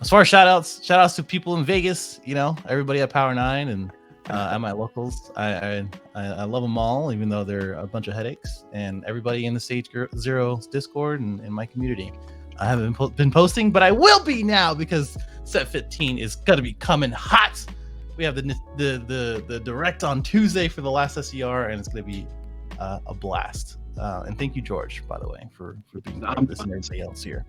As far as shout outs to people in Vegas, everybody at Power 9 and at my locals. I love them all, even though they're a bunch of headaches, and everybody in the Stage Zero Discord and in my community. I haven't been posting, but I will be now because set 15 is gonna be coming hot. We have the direct on Tuesday for the last SCR, and it's gonna be a blast. And thank you, George, by the way, for being part of this and everybody else here.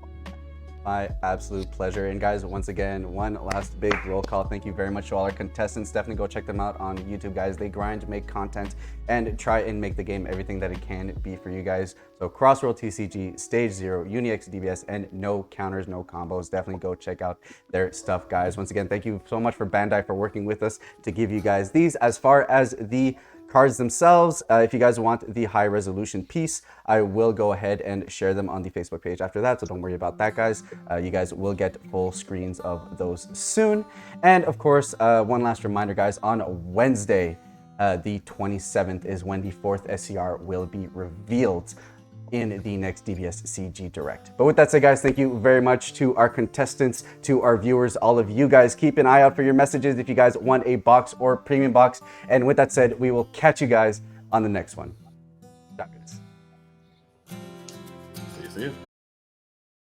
My absolute pleasure. And guys, once again, one last big roll call. Thank you very much to all our contestants. Definitely go check them out on YouTube, guys. They grind, make content, and try and make the game everything that it can be for you guys. So Crossroad TCG, Stage Zero, UniX DBS, and no counters, no combos. Definitely go check out their stuff, guys. Once again, thank you so much for Bandai for working with us to give you guys these. As far as the cards themselves, if you guys want the high resolution piece, I will go ahead and share them on the Facebook page after that, so don't worry about that, guys. You guys will get full screens of those soon. And of course, one last reminder, guys, on Wednesday, the 27th is when the 4th SCR will be revealed in the next DBS CG Direct. But with that said, guys, thank you very much to our contestants, to our viewers, all of you guys. Keep an eye out for your messages if you guys want a box or premium box. And with that said, we will catch you guys on the next one. Ciao, guys. See you.